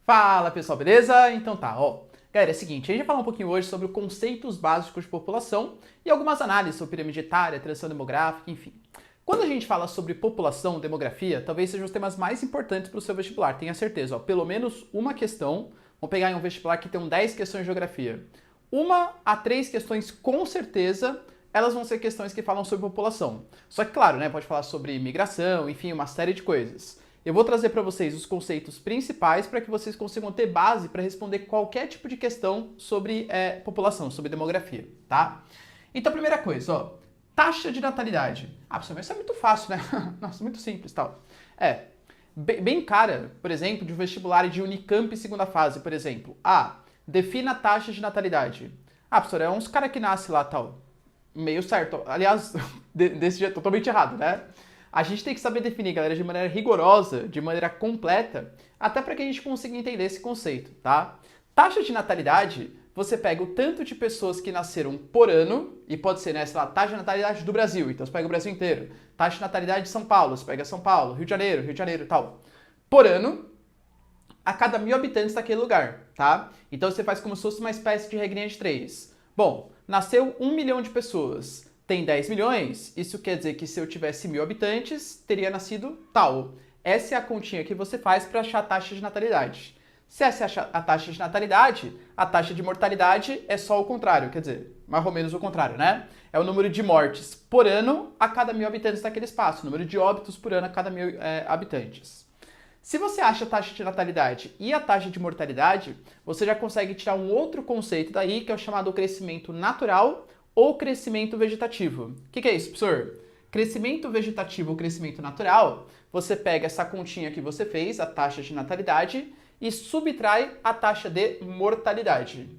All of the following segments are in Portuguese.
Fala pessoal, beleza? Então tá, ó. Galera, é o seguinte, a gente vai falar um pouquinho hoje sobre conceitos básicos de população e algumas análises sobre pirâmide etária, transição demográfica, enfim. Quando a gente fala sobre população, demografia, talvez sejam os temas mais importantes para o seu vestibular, tenha certeza, ó. Pelo menos uma questão, vamos pegar em um vestibular que tem 10 questões de geografia. 1 a 3 questões com certeza, elas vão ser questões que falam sobre população. Só que claro, né, pode falar sobre migração, enfim, uma série de coisas. Eu vou trazer para vocês os conceitos principais para que vocês consigam ter base para responder qualquer tipo de questão sobre população, sobre demografia, tá? Então, primeira coisa, ó, taxa de natalidade. Ah, professor, mas isso é muito fácil, né? Nossa, muito simples, tal. Bem cara, por exemplo, de um vestibular de Unicamp segunda fase, por exemplo. Defina a taxa de natalidade. Ah, professor, é uns caras que nascem lá, tal. Meio certo. Aliás, desse jeito, totalmente errado, né? A gente tem que saber definir, galera, de maneira rigorosa, de maneira completa, até para que a gente consiga entender esse conceito, tá? Taxa de natalidade, você pega o tanto de pessoas que nasceram por ano, e pode ser, né, sei lá, taxa de natalidade do Brasil, então você pega o Brasil inteiro. Taxa de natalidade de São Paulo, você pega São Paulo, Rio de Janeiro, tal. Por ano, a cada 1.000 habitantes daquele lugar, tá? Então você faz como se fosse uma espécie de regrinha de 3. Bom, nasceu 1 milhão de pessoas. Tem 10 milhões, isso quer dizer que se eu tivesse 1.000 habitantes, teria nascido tal. Essa é a continha que você faz para achar a taxa de natalidade. Se essa é a taxa de natalidade, a taxa de mortalidade é só o contrário, quer dizer, mais ou menos o contrário, né? É o número de mortes por ano a cada 1.000 habitantes daquele espaço, o número de óbitos por ano a cada 1.000 habitantes. Se você acha a taxa de natalidade e a taxa de mortalidade, você já consegue tirar um outro conceito daí, que é o chamado crescimento natural ou crescimento vegetativo. O que é isso, professor? Crescimento vegetativo ou crescimento natural, você pega essa continha que você fez, a taxa de natalidade, e subtrai a taxa de mortalidade.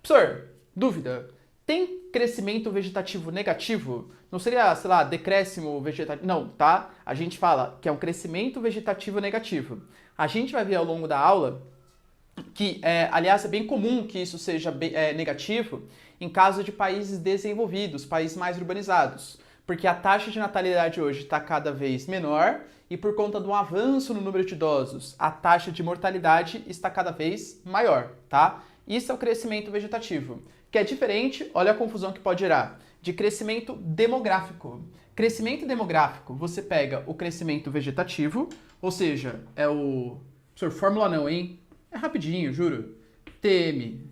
Professor, dúvida, tem crescimento vegetativo negativo? Não seria, sei lá, decréscimo vegetativo? Não, tá? A gente fala que é um crescimento vegetativo negativo. A gente vai ver ao longo da aula que, aliás, é bem comum que isso seja negativo em caso de países desenvolvidos, países mais urbanizados, porque a taxa de natalidade hoje está cada vez menor e por conta do avanço no número de idosos, a taxa de mortalidade está cada vez maior, tá? Isso é o crescimento vegetativo, que é diferente, olha a confusão que pode gerar, de crescimento demográfico. Crescimento demográfico, você pega o crescimento vegetativo, ou seja, é o... Professor, fórmula não, hein? É rapidinho, juro. TN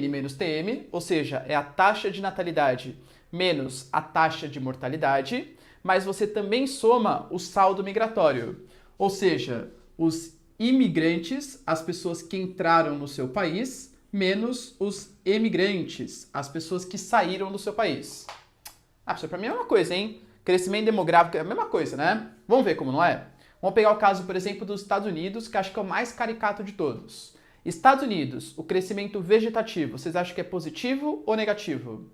menos TM, ou seja, é a taxa de natalidade menos a taxa de mortalidade, mas você também soma o saldo migratório, ou seja, os imigrantes, as pessoas que entraram no seu país, menos os emigrantes, as pessoas que saíram do seu país. Professor, pra mim é a mesma coisa, hein? Crescimento demográfico é a mesma coisa, né? Vamos ver como não é? Vamos pegar o caso, por exemplo, dos Estados Unidos, que acho que é o mais caricato de todos. Estados Unidos, o crescimento vegetativo, vocês acham que é positivo ou negativo?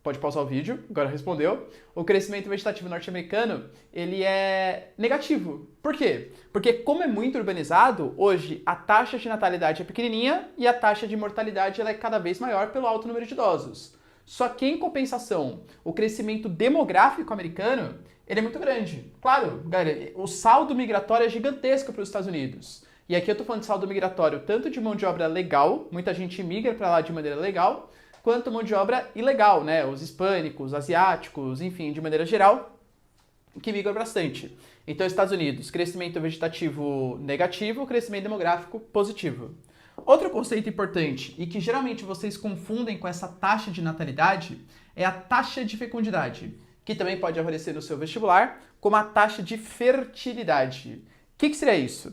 Pode pausar o vídeo, agora respondeu. O crescimento vegetativo norte-americano, ele é negativo. Por quê? Porque como é muito urbanizado, hoje a taxa de natalidade é pequenininha e a taxa de mortalidade ela é cada vez maior pelo alto número de idosos. Só que, em compensação, o crescimento demográfico americano, ele é muito grande. Claro, galera, o saldo migratório é gigantesco para os Estados Unidos. E aqui eu estou falando de saldo migratório tanto de mão de obra legal, muita gente migra para lá de maneira legal, quanto mão de obra ilegal, né? Os hispânicos, asiáticos, enfim, de maneira geral, que migram bastante. Então, Estados Unidos, crescimento vegetativo negativo, crescimento demográfico positivo. Outro conceito importante, e que geralmente vocês confundem com essa taxa de natalidade, é a taxa de fecundidade, que também pode aparecer no seu vestibular como a taxa de fertilidade. O que seria isso?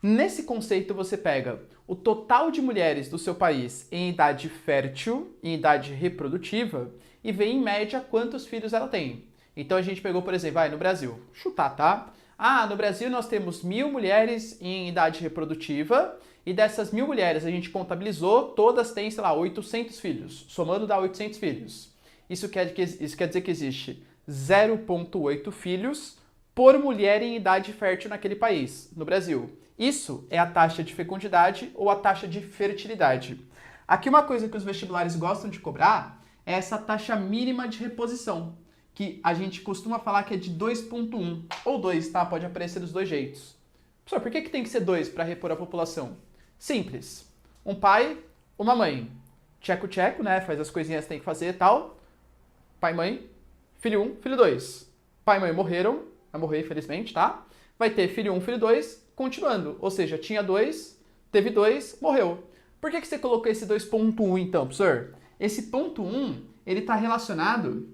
Nesse conceito você pega o total de mulheres do seu país em idade fértil, em idade reprodutiva, e vê em média quantos filhos ela tem. Então a gente pegou, por exemplo, no Brasil, chutar, tá? No Brasil nós temos 1.000 mulheres em idade reprodutiva, e dessas 1.000 mulheres a gente contabilizou, todas têm, sei lá, 800 filhos, somando dá 800 filhos. Isso quer dizer que existe 0,8 filhos por mulher em idade fértil naquele país, no Brasil. Isso é a taxa de fecundidade ou a taxa de fertilidade. Aqui uma coisa que os vestibulares gostam de cobrar é essa taxa mínima de reposição, que a gente costuma falar que é de 2,1 ou 2, tá? Pode aparecer dos dois jeitos. Professor, por que tem que ser 2 para repor a população? Simples. Um pai, uma mãe. Tcheco-tcheco, né? Faz as coisinhas que tem que fazer e tal. Pai, mãe, filho 1, filho 2. Pai e mãe morreram, vai morrer infelizmente, tá? Vai ter filho 1, filho 2, continuando. Ou seja, tinha 2, teve 2, morreu. Por que você colocou esse 2.1 então, professor? Esse ponto 1, ele está relacionado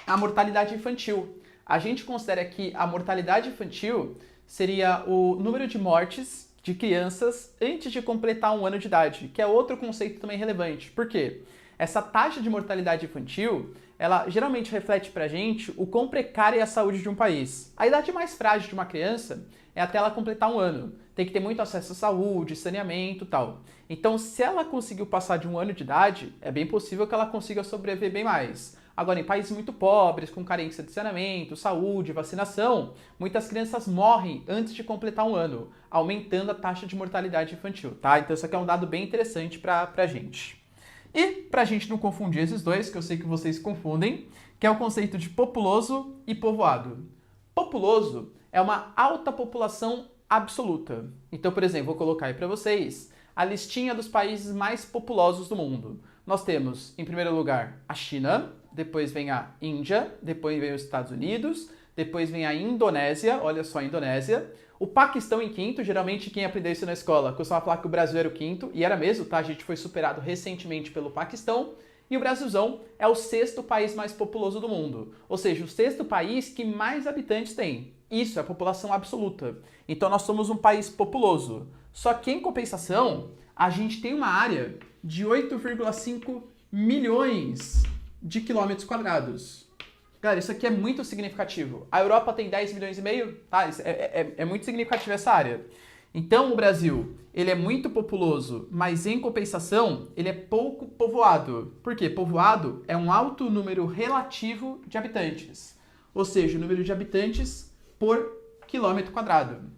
à mortalidade infantil. A gente considera que a mortalidade infantil seria o número de mortes de crianças antes de completar 1 ano de idade, que é outro conceito também relevante. Por quê? Essa taxa de mortalidade infantil, ela geralmente reflete pra gente o quão precária é a saúde de um país. A idade mais frágil de uma criança é até ela completar 1 ano. Tem que ter muito acesso à saúde, saneamento e tal. Então, se ela conseguiu passar de 1 ano de idade, é bem possível que ela consiga sobreviver bem mais. Agora, em países muito pobres, com carência de saneamento, saúde, vacinação, muitas crianças morrem antes de completar 1 ano, aumentando a taxa de mortalidade infantil, tá? Então, isso aqui é um dado bem interessante pra gente. E, pra gente não confundir esses dois, que eu sei que vocês confundem, que é o conceito de populoso e povoado. Populoso é uma alta população absoluta. Então, por exemplo, vou colocar aí para vocês a listinha dos países mais populosos do mundo. Nós temos, em primeiro lugar, a China, depois vem a Índia, depois vem os Estados Unidos, depois vem a Indonésia, olha só a Indonésia, o Paquistão em quinto, geralmente quem aprendeu isso na escola costuma falar que o Brasil era o quinto, e era mesmo, tá? A gente foi superado recentemente pelo Paquistão, e o Brasilzão é o 6º país mais populoso do mundo, ou seja, o 6º país que mais habitantes tem. Isso é a população absoluta. Então nós somos um país populoso. Só que em compensação, a gente tem uma área de 8,5 milhões de quilômetros quadrados. Galera, isso aqui é muito significativo. A Europa tem 10 milhões e meio, tá? É muito significativo essa área. Então o Brasil, ele é muito populoso, mas em compensação, ele é pouco povoado. Por quê? Povoado é um alto número relativo de habitantes. Ou seja, o número de habitantes por quilômetro quadrado.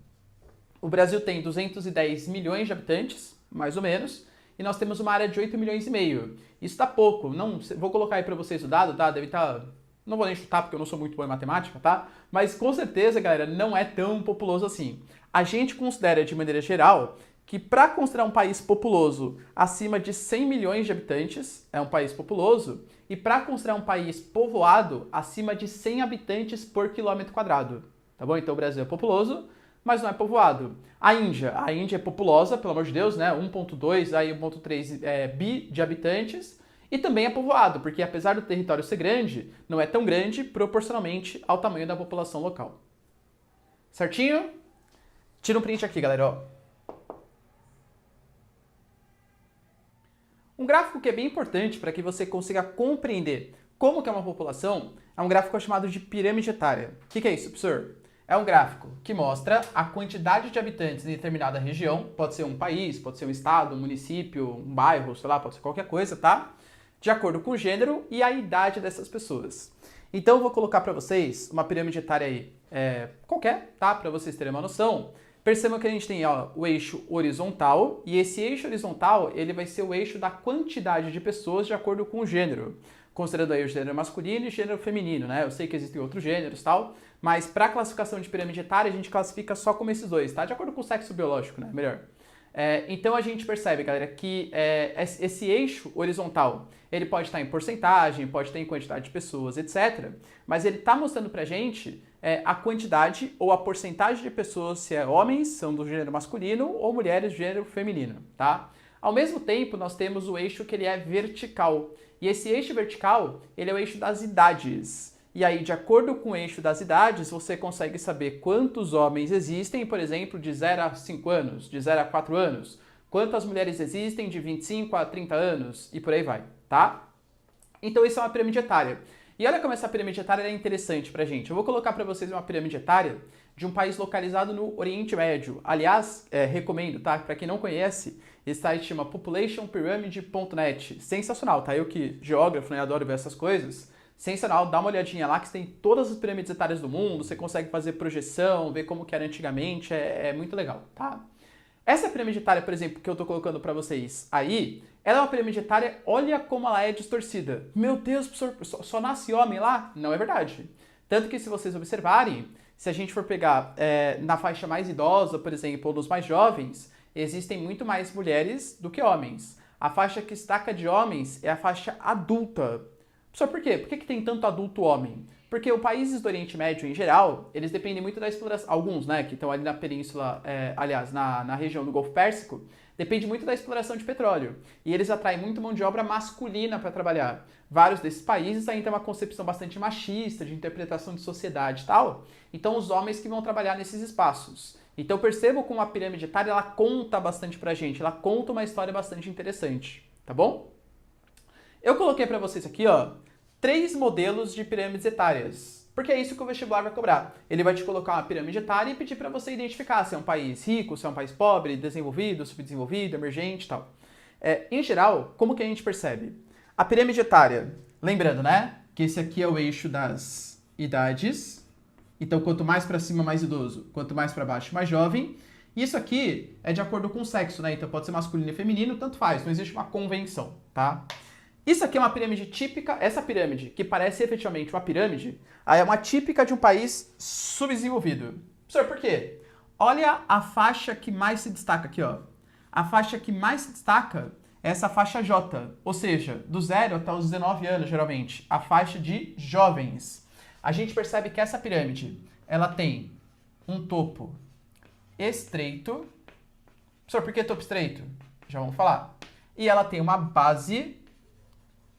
O Brasil tem 210 milhões de habitantes, mais ou menos, e nós temos uma área de 8 milhões e meio. Isso tá pouco. Não, vou colocar aí para vocês o dado, tá? Deve estar... Não vou nem chutar porque eu não sou muito bom em matemática, tá? Mas com certeza, galera, não é tão populoso assim. A gente considera, de maneira geral, que para considerar um país populoso acima de 100 milhões de habitantes, é um país populoso, e para considerar um país povoado acima de 100 habitantes por quilômetro quadrado. Tá bom? Então o Brasil é populoso, mas não é povoado. A Índia é populosa, pelo amor de Deus, né? 1,2, aí 1,3 bi de habitantes, e também é povoado, porque apesar do território ser grande, não é tão grande proporcionalmente ao tamanho da população local. Certinho? Tira um print aqui, galera, ó. Um gráfico que é bem importante para que você consiga compreender como que é uma população é um gráfico chamado de pirâmide etária. O que é isso, professor? É um gráfico que mostra a quantidade de habitantes em determinada região, pode ser um país, pode ser um estado, um município, um bairro, sei lá, pode ser qualquer coisa, tá? De acordo com o gênero e a idade dessas pessoas. Então eu vou colocar para vocês uma pirâmide etária aí qualquer, tá? Para vocês terem uma noção. Percebam que a gente tem o eixo horizontal, e esse eixo horizontal ele vai ser o eixo da quantidade de pessoas de acordo com o gênero, considerando aí o gênero masculino e o gênero feminino, né? Eu sei que existem outros gêneros e tal, mas para a classificação de pirâmide etária a gente classifica só como esses dois, tá? De acordo com o sexo biológico, né? Melhor. Então a gente percebe, galera, que esse eixo horizontal, ele pode estar em porcentagem, pode estar em quantidade de pessoas, etc. Mas ele está mostrando pra gente a quantidade ou a porcentagem de pessoas, se homens são do gênero masculino ou mulheres do gênero feminino, tá? Ao mesmo tempo, nós temos o eixo que ele é vertical. E esse eixo vertical, ele é o eixo das idades. E aí, de acordo com o eixo das idades, você consegue saber quantos homens existem, por exemplo, de 0 a 5 anos, de 0 a 4 anos. Quantas mulheres existem de 25 a 30 anos e por aí vai, tá? Então isso é uma pirâmide etária. E olha como essa pirâmide etária é interessante pra gente. Eu vou colocar pra vocês uma pirâmide etária de um país localizado no Oriente Médio. Aliás, recomendo, tá? Pra quem não conhece, esse site chama populationpyramid.net. Sensacional, tá? Eu que geógrafo, né, adoro ver essas coisas. Sensacional, dá uma olhadinha lá que você tem todas as pirâmides etárias do mundo, você consegue fazer projeção, ver como que era antigamente, é muito legal, tá? Essa pirâmide etária, por exemplo, que eu tô colocando pra vocês aí, ela é uma pirâmide etária, olha como ela é distorcida. Meu Deus, professor, só nasce homem lá? Não é verdade. Tanto que se vocês observarem, se a gente for pegar na faixa mais idosa, por exemplo, ou dos mais jovens, existem muito mais mulheres do que homens. A faixa que destaca de homens é a faixa adulta. Só por quê? Por que tem tanto adulto homem? Porque os países do Oriente Médio, em geral, eles dependem muito da exploração. Alguns, né, que estão ali na península, aliás, na região do Golfo Pérsico, depende muito da exploração de petróleo. E eles atraem muito mão de obra masculina para trabalhar. Vários desses países ainda têm uma concepção bastante machista, de interpretação de sociedade e tal. Então, os homens que vão trabalhar nesses espaços. Então, percebam como a pirâmide etária, ela conta bastante pra gente. Ela conta uma história bastante interessante, tá bom? Eu coloquei para vocês aqui, ó, 3 modelos de pirâmides etárias, porque é isso que o vestibular vai cobrar. Ele vai te colocar uma pirâmide etária e pedir para você identificar se é um país rico, se é um país pobre, desenvolvido, subdesenvolvido, emergente e tal. Em geral, como que a gente percebe? A pirâmide etária, lembrando, né, que esse aqui é o eixo das idades. Então, quanto mais para cima, mais idoso, quanto mais para baixo, mais jovem. E isso aqui é de acordo com o sexo, né? Então, pode ser masculino e feminino, tanto faz, não existe uma convenção, tá? Isso aqui é uma pirâmide típica, essa pirâmide, que parece efetivamente uma pirâmide, é uma típica de um país subdesenvolvido. Professor, por quê? Olha a faixa que mais se destaca aqui, ó. A faixa que mais se destaca é essa faixa J, ou seja, do 0 até os 19 anos, geralmente, a faixa de jovens. A gente percebe que essa pirâmide, ela tem um topo estreito. Professor, por que topo estreito? Já vamos falar. E ela tem uma base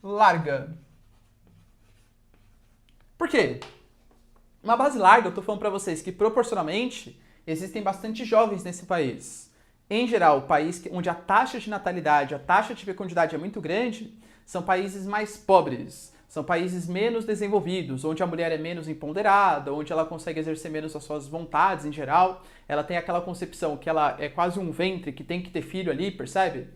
larga. Por quê? Uma base larga, eu tô falando para vocês que proporcionalmente existem bastante jovens nesse país. Em geral, o país onde a taxa de natalidade, a taxa de fecundidade é muito grande, são países mais pobres, são países menos desenvolvidos, onde a mulher é menos empoderada, onde ela consegue exercer menos as suas vontades em geral, ela tem aquela concepção que ela é quase um ventre que tem que ter filho ali, percebe?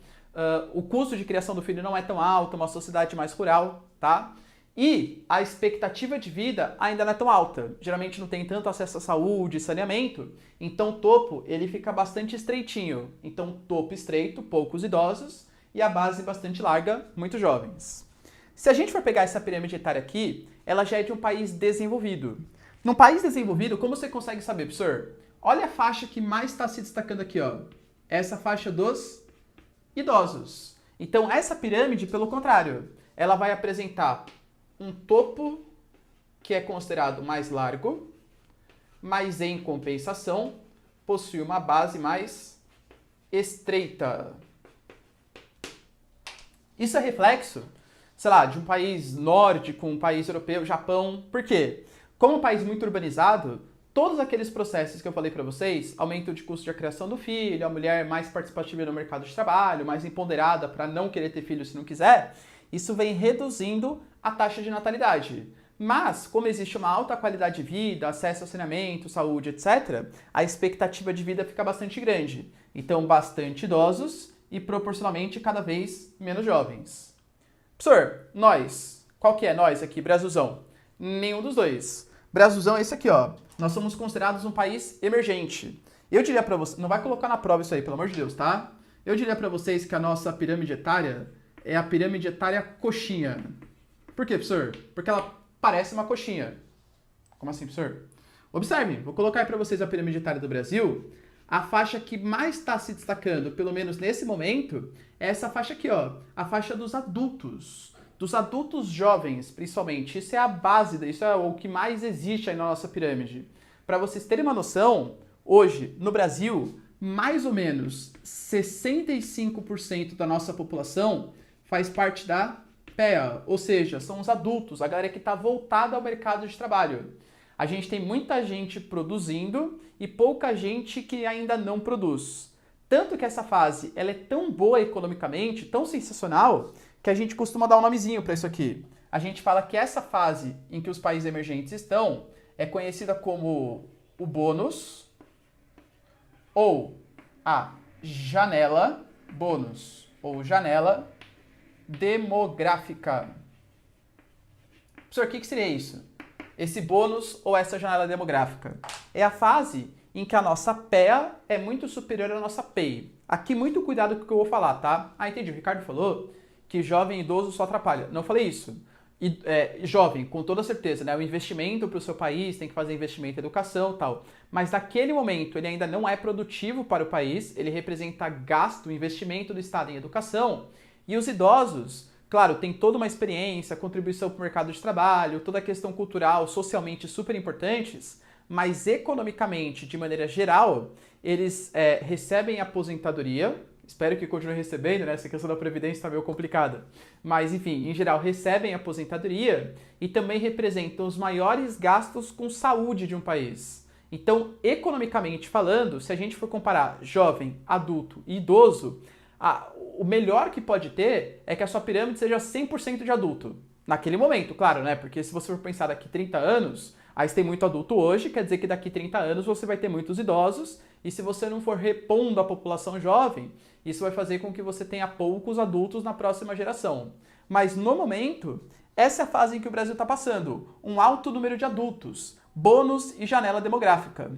O custo de criação do filho não é tão alto, uma sociedade mais rural, tá? E a expectativa de vida ainda não é tão alta. Geralmente não tem tanto acesso à saúde e saneamento, então o topo ele fica bastante estreitinho. Então topo estreito, poucos idosos, e a base bastante larga, muitos jovens. Se a gente for pegar essa pirâmide etária aqui, ela já é de um país desenvolvido. Num país desenvolvido, como você consegue saber, professor? Olha a faixa que mais está se destacando aqui, ó. Essa faixa dos idosos. Então essa pirâmide, pelo contrário, ela vai apresentar um topo que é considerado mais largo, mas em compensação possui uma base mais estreita. Isso é reflexo, sei lá, de um país nórdico, um país europeu, Japão. Por quê? Como um país muito urbanizado, todos aqueles processos que eu falei para vocês, aumento de custo de criação do filho, a mulher mais participativa no mercado de trabalho, mais empoderada para não querer ter filho se não quiser, isso vem reduzindo a taxa de natalidade. Mas, como existe uma alta qualidade de vida, acesso ao saneamento, saúde, etc., a expectativa de vida fica bastante grande. Então, bastante idosos e, proporcionalmente, cada vez menos jovens. Professor, nós. Qual que é nós aqui? Brasilzão. Nenhum dos dois. Brasilzão é esse aqui, ó. Nós somos considerados um país emergente. Eu diria pra vocês... Não vai colocar na prova isso aí, pelo amor de Deus, tá? Eu diria pra vocês que a nossa pirâmide etária é a pirâmide etária coxinha. Por quê, professor? Porque ela parece uma coxinha. Como assim, professor? Observe, vou colocar aí para vocês a pirâmide etária do Brasil. A faixa que mais está se destacando, pelo menos nesse momento, é essa faixa aqui, ó. A faixa dos adultos. Dos adultos jovens, principalmente. Isso é a base, isso é o que mais existe aí na nossa pirâmide. Para vocês terem uma noção, hoje, no Brasil, mais ou menos 65% da nossa população faz parte da PEA, ou seja, são os adultos, a galera que está voltada ao mercado de trabalho. A gente tem muita gente produzindo e pouca gente que ainda não produz. Tanto que essa fase ela é tão boa economicamente, tão sensacional, que a gente costuma dar um nomezinho para isso aqui. A gente fala que essa fase em que os países emergentes estão é conhecida como o bônus ou a janela bônus ou janela demográfica. Professor, o que seria isso? Esse bônus ou essa janela demográfica? É a fase em que a nossa PEA é muito superior à nossa PEI. Aqui, muito cuidado com o que eu vou falar, tá? Ah, entendi. O Ricardo falou que jovem e idoso só atrapalha. Não falei isso. jovem, com toda certeza, né? O investimento para o seu país, tem que fazer investimento em educação e tal. Mas naquele momento ele ainda não é produtivo para o país, ele representa gasto, investimento do Estado em educação. E os idosos, claro, tem toda uma experiência, contribuição para o mercado de trabalho, toda a questão cultural, socialmente super importantes, mas economicamente, de maneira geral, eles recebem aposentadoria. Espero que continue recebendo, né? Essa questão da Previdência está meio complicada. Mas, enfim, em geral, recebem aposentadoria e também representam os maiores gastos com saúde de um país. Então, economicamente falando, se a gente for comparar jovem, adulto e idoso, o melhor que pode ter é que a sua pirâmide seja 100% de adulto. Naquele momento, claro, né? Porque se você for pensar daqui 30 anos, aí você tem muito adulto hoje, quer dizer que daqui 30 anos você vai ter muitos idosos, e se você não for repondo a população jovem, isso vai fazer com que você tenha poucos adultos na próxima geração. Mas no momento, essa é a fase em que o Brasil está passando. Um alto número de adultos, bônus e janela demográfica.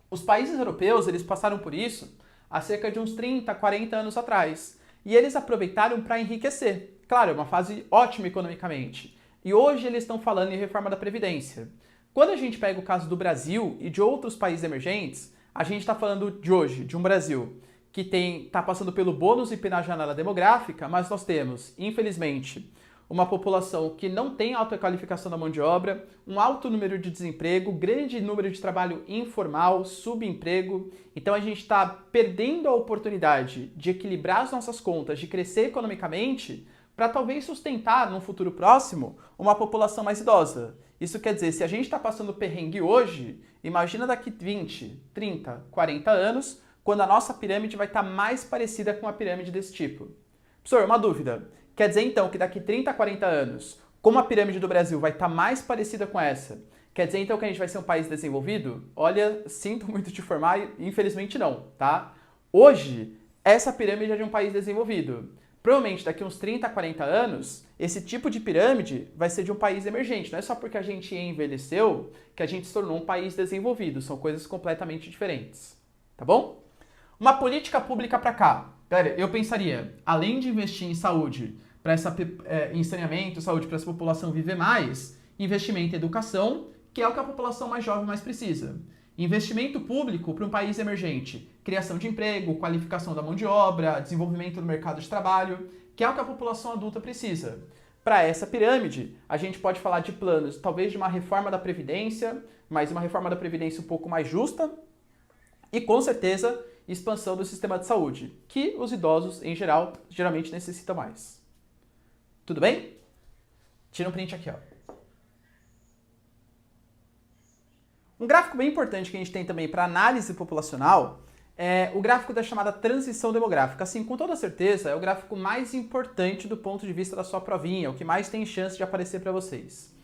Os países europeus, eles passaram por isso há cerca de uns 30, 40 anos atrás. E eles aproveitaram para enriquecer. Claro, é uma fase ótima economicamente. E hoje eles estão falando em reforma da Previdência. Quando a gente pega o caso do Brasil e de outros países emergentes, a gente está falando de hoje, de um Brasil que está passando pelo bônus e pela janela demográfica, mas nós temos, infelizmente, uma população que não tem alta qualificação da mão de obra, um alto número de desemprego, grande número de trabalho informal, subemprego. Então a gente está perdendo a oportunidade de equilibrar as nossas contas, de crescer economicamente, para talvez sustentar, num futuro próximo, uma população mais idosa. Isso quer dizer, se a gente está passando perrengue hoje, imagina daqui 20, 30, 40 anos, quando a nossa pirâmide vai estar mais parecida com uma pirâmide desse tipo. Professor, uma dúvida. Quer dizer, então, que daqui 30, 40 anos, como a pirâmide do Brasil vai estar mais parecida com essa, quer dizer, então, que a gente vai ser um país desenvolvido? Olha, sinto muito te informar, infelizmente não, tá? Hoje, essa pirâmide é de um país desenvolvido. Provavelmente, daqui uns 30, 40 anos, esse tipo de pirâmide vai ser de um país emergente. Não é só porque a gente envelheceu que a gente se tornou um país desenvolvido. São coisas completamente diferentes. Tá bom? Uma política pública para cá. Pera, eu pensaria, além de investir em saúde, para em saneamento, saúde para essa população viver mais, investimento em educação, que é o que a população mais jovem mais precisa. Investimento público para um país emergente, criação de emprego, qualificação da mão de obra, desenvolvimento do mercado de trabalho, que é o que a população adulta precisa. Para essa pirâmide, a gente pode falar de planos, talvez de uma reforma da Previdência, mas uma reforma da Previdência um pouco mais justa, e com certeza expansão do sistema de saúde, que os idosos, em geral, geralmente necessitam mais. Tudo bem? Tira um print aqui, ó. Um gráfico bem importante que a gente tem também para análise populacional é o gráfico da chamada transição demográfica. Assim, com toda certeza, é o gráfico mais importante do ponto de vista da sua provinha, o que mais tem chance de aparecer para vocês.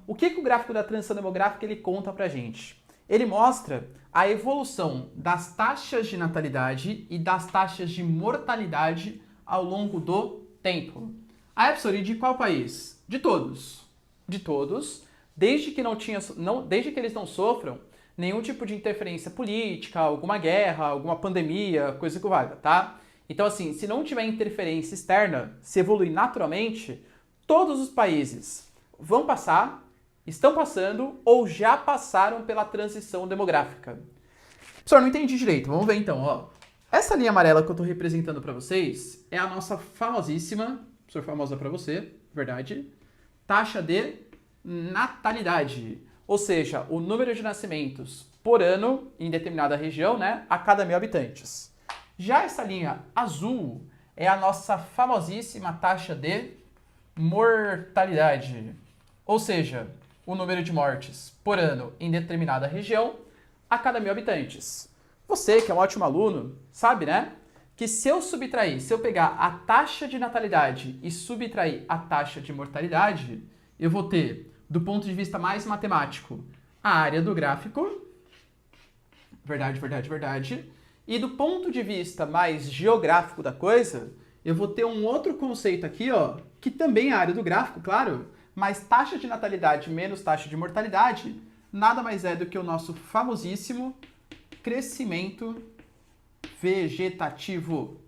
O que o gráfico da transição demográfica ele conta para a gente? Ele mostra a evolução das taxas de natalidade e das taxas de mortalidade ao longo do tempo. Ah, professor, e de qual país? De todos. De todos. Desde que eles não sofram nenhum tipo de interferência política, alguma guerra, alguma pandemia, coisa que valha, tá? Então, assim, se não tiver interferência externa, se evoluir naturalmente, todos os países vão passar, estão passando ou já passaram pela transição demográfica. Professor, não entendi direito. Vamos ver então, ó. Essa linha amarela que eu estou representando para vocês é a nossa famosíssima, professor, famosa para você, verdade, taxa de natalidade, ou seja, o número de nascimentos por ano em determinada região, né, a cada 1.000 habitantes. Já essa linha azul é a nossa famosíssima taxa de mortalidade, ou seja, o número de mortes por ano em determinada região a cada 1.000 habitantes. Você, que é um ótimo aluno, sabe, né, que se eu pegar a taxa de natalidade e subtrair a taxa de mortalidade, eu vou ter, do ponto de vista mais matemático, a área do gráfico, verdade, verdade, verdade, e do ponto de vista mais geográfico da coisa, eu vou ter um outro conceito aqui, ó, que também é a área do gráfico, claro, mas taxa de natalidade menos taxa de mortalidade nada mais é do que o nosso famosíssimo crescimento vegetativo,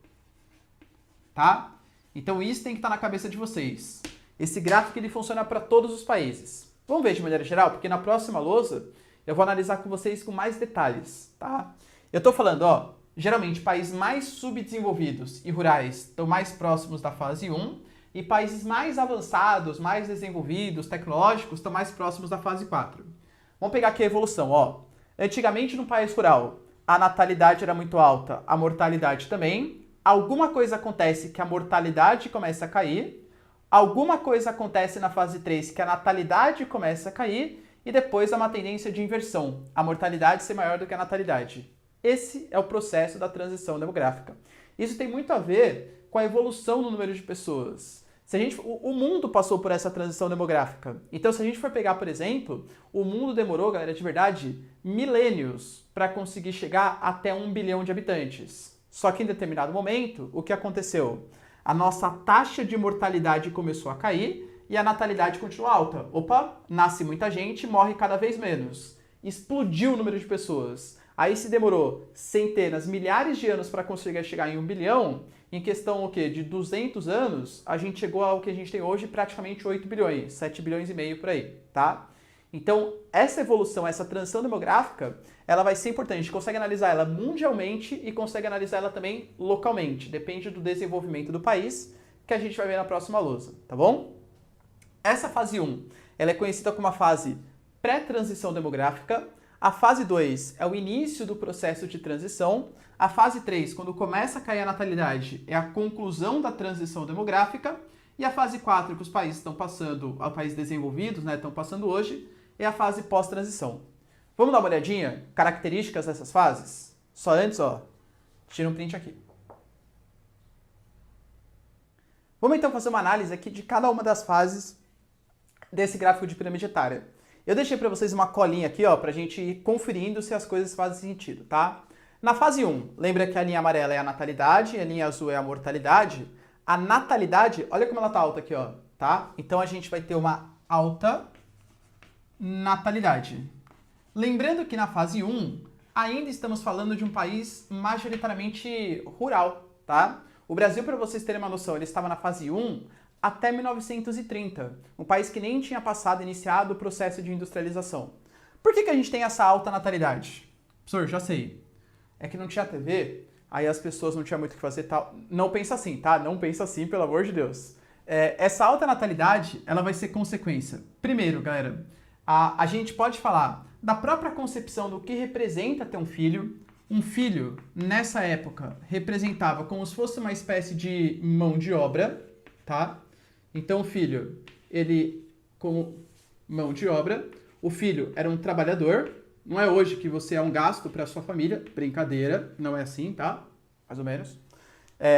tá? Então isso tem que estar na cabeça de vocês. Esse gráfico ele funciona para todos os países. Vamos ver de maneira geral, porque na próxima lousa eu vou analisar com vocês com mais detalhes, tá? Eu estou falando, ó, geralmente países mais subdesenvolvidos e rurais estão mais próximos da fase 1 e países mais avançados, mais desenvolvidos, tecnológicos, estão mais próximos da fase 4. Vamos pegar aqui a evolução, ó. Antigamente no país rural, a natalidade era muito alta, a mortalidade também. Alguma coisa acontece que a mortalidade começa a cair, alguma coisa acontece na fase 3 que a natalidade começa a cair e depois há uma tendência de inversão, a mortalidade ser maior do que a natalidade. Esse é o processo da transição demográfica. Isso tem muito a ver com a evolução do número de pessoas. O mundo passou por essa transição demográfica. Então, se a gente for pegar, por exemplo, o mundo demorou, galera, de verdade, milênios para conseguir chegar até 1 bilhão de habitantes. Só que em determinado momento, o que aconteceu? A nossa taxa de mortalidade começou a cair e a natalidade continuou alta. Opa, nasce muita gente, morre cada vez menos. Explodiu o número de pessoas. Aí se demorou centenas, milhares de anos para conseguir chegar em 1 bilhão, em questão o quê? De 200 anos, a gente chegou ao que a gente tem hoje, praticamente 8 bilhões, 7 bilhões e meio por aí, tá? Então, essa evolução, essa transição demográfica, ela vai ser importante. A gente consegue analisar ela mundialmente e consegue analisar ela também localmente. Depende do desenvolvimento do país, que a gente vai ver na próxima lousa, tá bom? Essa fase 1, ela é conhecida como a fase pré-transição demográfica. A fase 2 é o início do processo de transição. A fase 3, quando começa a cair a natalidade, é a conclusão da transição demográfica. E a fase 4, que os países estão passando, os países desenvolvidos, né, estão passando hoje, é a fase pós-transição. Vamos dar uma olhadinha? Características dessas fases? Só antes, ó, tira um print aqui. Vamos então fazer uma análise aqui de cada uma das fases desse gráfico de pirâmide etária. Eu deixei para vocês uma colinha aqui, ó, para a gente ir conferindo se as coisas fazem sentido, tá? Na fase 1, lembra que a linha amarela é a natalidade, a linha azul é a mortalidade. A natalidade, olha como ela tá alta aqui, ó, tá? Então a gente vai ter uma alta natalidade. Lembrando que na fase 1, ainda estamos falando de um país majoritariamente rural, tá? O Brasil, para vocês terem uma noção, ele estava na fase 1 até 1930, um país que nem tinha iniciado o processo de industrialização. Por que a gente tem essa alta natalidade? Professor, já sei. É que não tinha TV, aí as pessoas não tinham muito o que fazer e tal. Não pensa assim, tá? Não pensa assim, pelo amor de Deus. Essa alta natalidade, ela vai ser consequência. Primeiro, galera, a gente pode falar da própria concepção do que representa ter um filho. Um filho, nessa época, representava como se fosse uma espécie de mão de obra, tá? Então, o filho, ele, como mão de obra, o filho era um trabalhador. Não é hoje que você é um gasto para a sua família, brincadeira, não é assim, tá? Mais ou menos.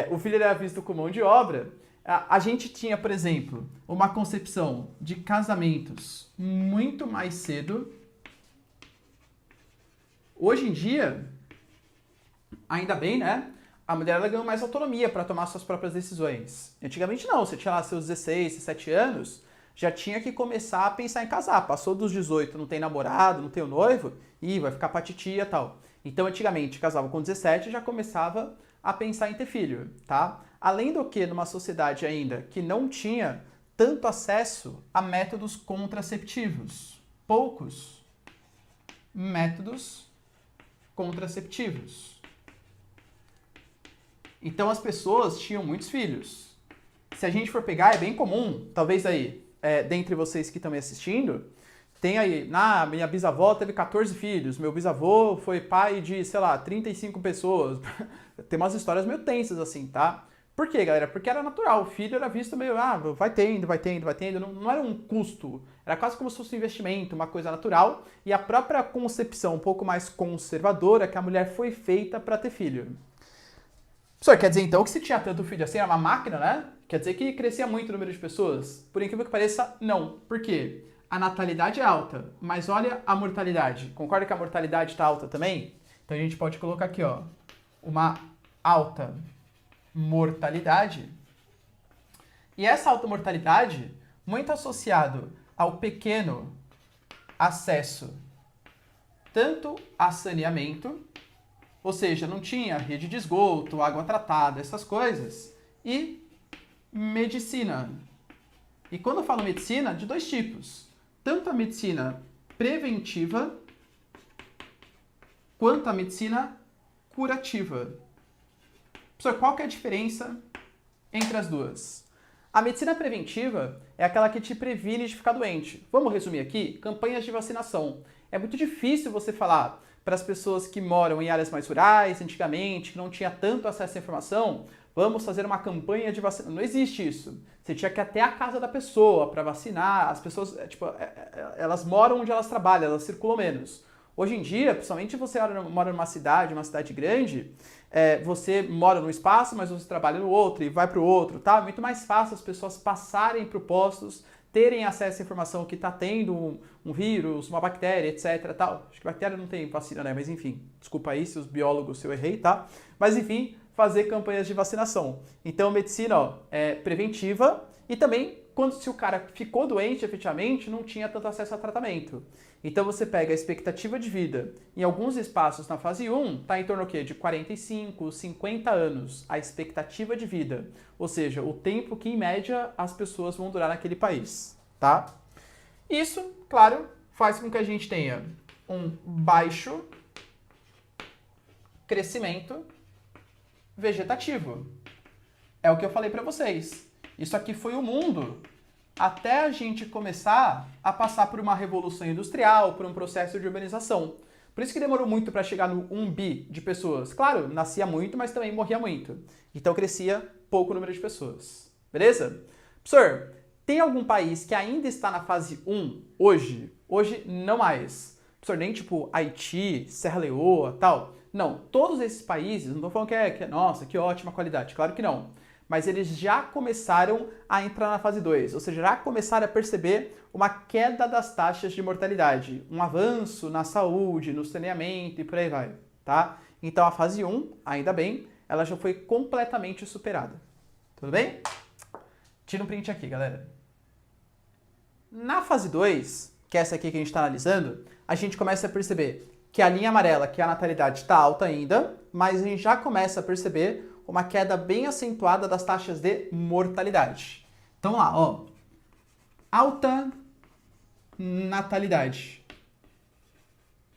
O filho era visto como mão de obra. A gente tinha, por exemplo, uma concepção de casamentos muito mais cedo. Hoje em dia, ainda bem, né? A mulher ela ganhou mais autonomia para tomar suas próprias decisões. Antigamente não, você tinha lá seus 16, 17 anos, já tinha que começar a pensar em casar. Passou dos 18, não tem namorado, não tem o noivo, e vai ficar pra titia e tal. Então, antigamente, casava com 17 e já começava a pensar em ter filho, tá? Além do que, numa sociedade ainda que não tinha tanto acesso a métodos contraceptivos. Poucos métodos contraceptivos. Então as pessoas tinham muitos filhos. Se a gente for pegar, é bem comum, talvez aí, dentre vocês que estão me assistindo, tem aí, minha bisavó teve 14 filhos, meu bisavô foi pai de, sei lá, 35 pessoas. Tem umas histórias meio tensas assim, tá? Por quê, galera? Porque era natural, o filho era visto meio, vai tendo, não era um custo, era quase como se fosse um investimento, uma coisa natural, e a própria concepção um pouco mais conservadora que a mulher foi feita para ter filho. Professor, quer dizer então que se tinha tanto filho assim, era uma máquina, né? Quer dizer que crescia muito o número de pessoas? Por incrível que pareça, não. Por quê? A natalidade é alta, mas olha a mortalidade. Concorda que a mortalidade está alta também? Então a gente pode colocar aqui, ó, uma alta mortalidade. E essa alta mortalidade, muito associado ao pequeno acesso tanto a saneamento, ou seja, não tinha rede de esgoto, água tratada, essas coisas, e medicina. E quando eu falo medicina, de dois tipos. Tanto a medicina preventiva quanto a medicina curativa. Professor, qual que é a diferença entre as duas? A medicina preventiva é aquela que te previne de ficar doente. Vamos resumir aqui? Campanhas de vacinação. É muito difícil você falar para as pessoas que moram em áreas mais rurais, antigamente, que não tinha tanto acesso à informação, vamos fazer uma campanha de vacinação. Não existe isso. Você tinha que ir até a casa da pessoa para vacinar. As pessoas, elas moram onde elas trabalham, elas circulam menos. Hoje em dia, principalmente você mora numa cidade grande, você mora num espaço, mas você trabalha no outro e vai para o outro, tá? É muito mais fácil as pessoas passarem para postos, terem acesso à informação que está tendo um vírus, uma bactéria, etc. Tal. Acho que bactéria não tem vacina, né? Mas enfim, desculpa aí se os biólogos, se eu errei, tá? Mas enfim, fazer campanhas de vacinação. Então, medicina é preventiva e também se o cara ficou doente, efetivamente, não tinha tanto acesso a tratamento. Então, você pega a expectativa de vida. Em alguns espaços na fase 1, está em torno de 45, 50 anos, a expectativa de vida. Ou seja, o tempo que, em média, as pessoas vão durar naquele país, tá? Isso, claro, faz com que a gente tenha um baixo crescimento vegetativo. É o que eu falei para vocês. Isso aqui foi o mundo até a gente começar a passar por uma revolução industrial, por um processo de urbanização. Por isso que demorou muito para chegar no 1 bi de pessoas. Claro, nascia muito, mas também morria muito. Então crescia pouco número de pessoas. Beleza? Professor, tem algum país que ainda está na fase 1 hoje? Hoje não mais. Professor, nem tipo Haiti, Serra Leoa, tal. Não, todos esses países, não estou falando nossa, que ótima qualidade. Claro que não. Mas eles já começaram a entrar na fase 2, ou seja, já começaram a perceber uma queda das taxas de mortalidade, um avanço na saúde, no saneamento e por aí vai, tá? Então a fase 1, ainda bem, ela já foi completamente superada. Tudo bem? Tira um print aqui, galera. Na fase 2, que é essa aqui que a gente está analisando, a gente começa a perceber que a linha amarela, que é a natalidade, está alta ainda, mas a gente já começa a perceber uma queda bem acentuada das taxas de mortalidade. Então lá, ó, alta natalidade.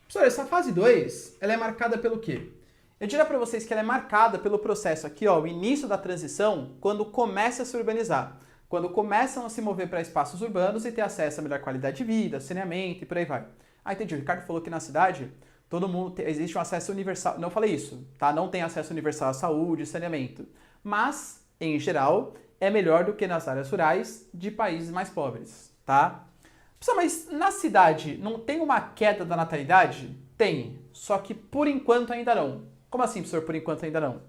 Professor, essa fase 2, ela é marcada pelo quê? Eu diria para vocês que ela é marcada pelo processo aqui, ó, o início da transição, quando começa a se urbanizar, quando começam a se mover para espaços urbanos e ter acesso a melhor qualidade de vida, saneamento e por aí vai. Ah, entendi, o Ricardo falou que na cidade todo mundo existe um acesso universal. Não falei isso, tá? Não tem acesso universal à saúde e saneamento. Mas, em geral, é melhor do que nas áreas rurais de países mais pobres, tá? Pessoal, mas na cidade não tem uma queda da natalidade? Tem, só que por enquanto ainda não. Como assim, professor, por enquanto ainda não?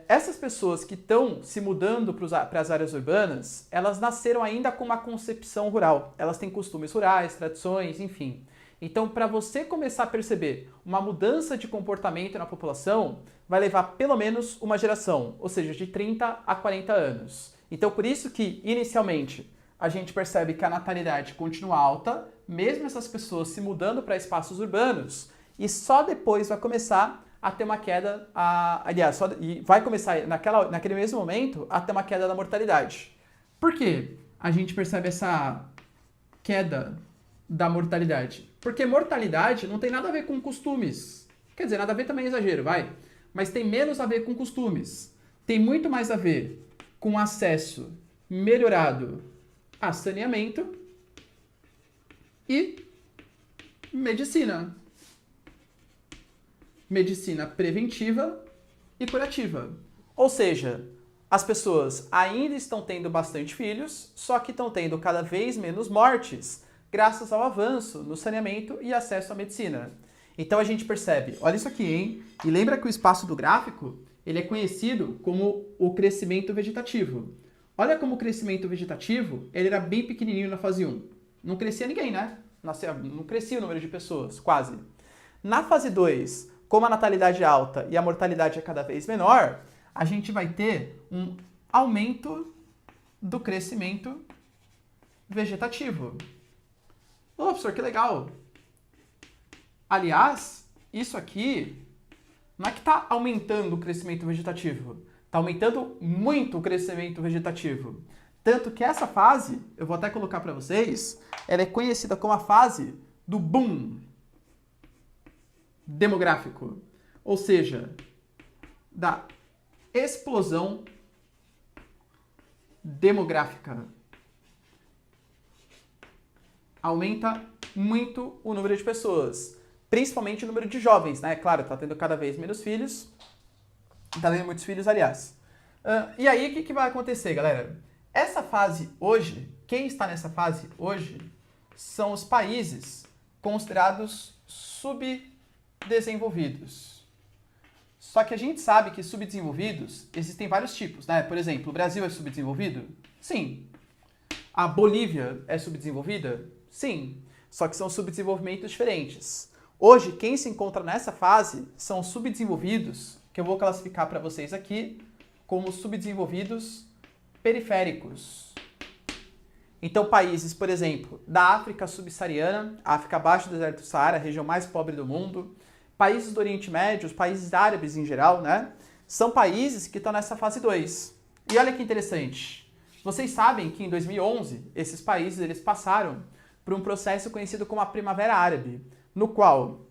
Essas pessoas que estão se mudando para as áreas urbanas, elas nasceram ainda com uma concepção rural. Elas têm costumes rurais, tradições, enfim. Então, para você começar a perceber uma mudança de comportamento na população, vai levar pelo menos uma geração, ou seja, de 30 a 40 anos. Então, por isso que, inicialmente, a gente percebe que a natalidade continua alta, mesmo essas pessoas se mudando para espaços urbanos, e só depois vai começar a ter uma queda, e vai começar, naquele mesmo momento, a ter uma queda da mortalidade. Por quê? A gente percebe essa queda da mortalidade. Porque mortalidade não tem nada a ver com costumes. Quer dizer, nada a ver também é exagero, vai. Mas tem menos a ver com costumes. Tem muito mais a ver com acesso melhorado a saneamento e medicina. Medicina preventiva e curativa. Ou seja, as pessoas ainda estão tendo bastante filhos, só que estão tendo cada vez menos mortes, graças ao avanço no saneamento e acesso à medicina. Então a gente percebe, olha isso aqui, hein? E lembra que o espaço do gráfico, ele é conhecido como o crescimento vegetativo. Olha como o crescimento vegetativo, ele era bem pequenininho na fase 1. Não crescia ninguém, né? Não crescia o número de pessoas, quase. Na fase 2, como a natalidade é alta e a mortalidade é cada vez menor, a gente vai ter um aumento do crescimento vegetativo. Ô, professor, que legal! Aliás, isso aqui não é que está aumentando o crescimento vegetativo. Está aumentando muito o crescimento vegetativo. Tanto que essa fase, eu vou até colocar para vocês, ela é conhecida como a fase do boom demográfico. Ou seja, da explosão demográfica. Aumenta muito o número de pessoas, principalmente o número de jovens, né? Claro, tá tendo cada vez menos filhos, tá tendo muitos filhos, aliás. E aí, o que vai acontecer, galera? Essa fase hoje, quem está nessa fase hoje, são os países considerados subdesenvolvidos. Só que a gente sabe que subdesenvolvidos existem vários tipos, né? Por exemplo, o Brasil é subdesenvolvido? Sim. A Bolívia é subdesenvolvida? Sim. Só que são subdesenvolvimentos diferentes. Hoje, quem se encontra nessa fase são subdesenvolvidos, que eu vou classificar para vocês aqui, como subdesenvolvidos periféricos. Então, países, por exemplo, da África subsaariana, África abaixo do deserto do Saara, a região mais pobre do mundo, países do Oriente Médio, os países árabes em geral, né? São países que estão nessa fase 2. E olha que interessante. Vocês sabem que em 2011, esses países eles passaram por um processo conhecido como a Primavera Árabe, no qual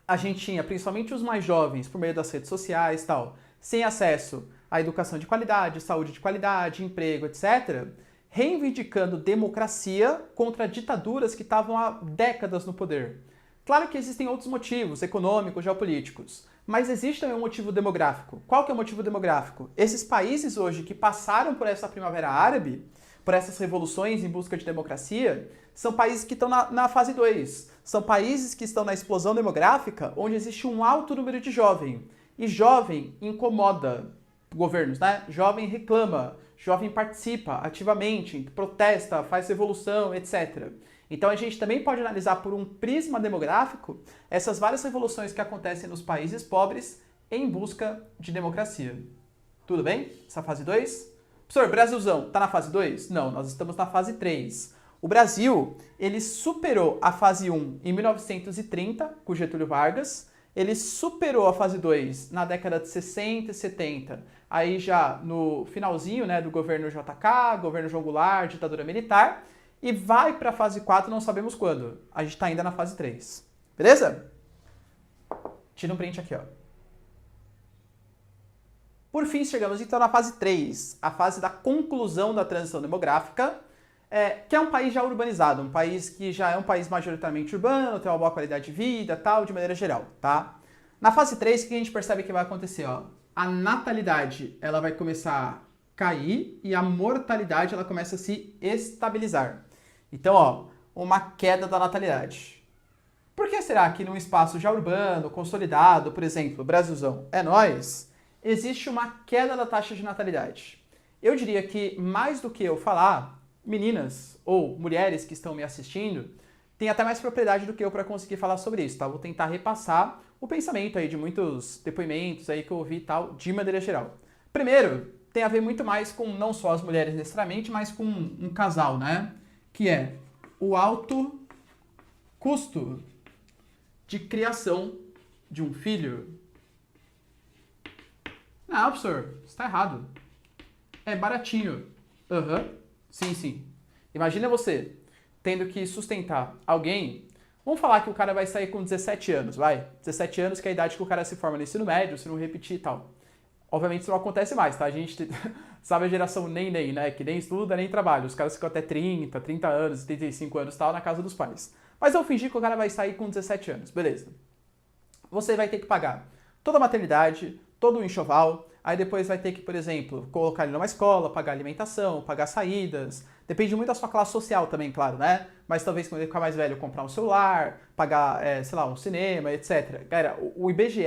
a gente tinha, principalmente os mais jovens, por meio das redes sociais e tal, sem acesso à educação de qualidade, saúde de qualidade, emprego, etc., reivindicando democracia contra ditaduras que estavam há décadas no poder. Claro que existem outros motivos, econômicos, geopolíticos, mas existe também um motivo demográfico. Qual que é o motivo demográfico? Esses países hoje que passaram por essa Primavera Árabe, por essas revoluções em busca de democracia, são países que estão na fase 2. São países que estão na explosão demográfica, onde existe um alto número de jovem. E jovem incomoda governos, né? Jovem reclama, jovem participa ativamente, protesta, faz revolução, etc. Então a gente também pode analisar por um prisma demográfico essas várias revoluções que acontecem nos países pobres em busca de democracia. Tudo bem? Essa fase 2? Professor, Brasilzão, tá na fase 2? Não, nós estamos na fase 3. O Brasil, ele superou a fase 1 em 1930, com Getúlio Vargas. Ele superou a fase 2 na década de 60 e 70, aí já no finalzinho, né, do governo JK, governo João Goulart, ditadura militar, e vai para a fase 4, não sabemos quando. A gente está ainda na fase 3. Beleza? Tira um print aqui, ó. Por fim, chegamos então na fase 3, a fase da conclusão da transição demográfica, que é um país já urbanizado, um país que já é um país majoritariamente urbano, tem uma boa qualidade de vida, tal, de maneira geral, tá? Na fase 3, o que a gente percebe que vai acontecer, ó? A natalidade, ela vai começar a cair e a mortalidade, ela começa a se estabilizar. Então, ó, uma queda da natalidade. Por que será que num espaço já urbano, consolidado, por exemplo, Brasilzão, é nóis, existe uma queda da taxa de natalidade? Eu diria que, mais do que eu falar, meninas ou mulheres que estão me assistindo têm até mais propriedade do que eu para conseguir falar sobre isso, tá? Vou tentar repassar o pensamento aí de muitos depoimentos aí que eu ouvi e tal, de maneira geral. Primeiro, tem a ver muito mais com não só as mulheres necessariamente, mas com um casal, né? Que é o alto custo de criação de um filho. Não, professor, você está errado. É baratinho. Sim, sim. Imagina você tendo que sustentar alguém. Vamos falar que o cara vai sair com 17 anos, vai? 17 anos que é a idade que o cara se forma no ensino médio, se não repetir e tal. Obviamente isso não acontece mais, tá? A gente sabe a geração nem, né? Que nem estuda, nem trabalha. Os caras ficam até 30 anos, 35 anos e tal na casa dos pais. Mas eu fingi que o cara vai sair com 17 anos, beleza. Você vai ter que pagar toda a maternidade, todo o enxoval. Aí depois vai ter que, por exemplo, colocar ele numa escola, pagar alimentação, pagar saídas. Depende muito da sua classe social também, claro, né? Mas talvez quando ele ficar mais velho, comprar um celular, pagar, sei lá, um cinema, etc. Galera, o IBGE,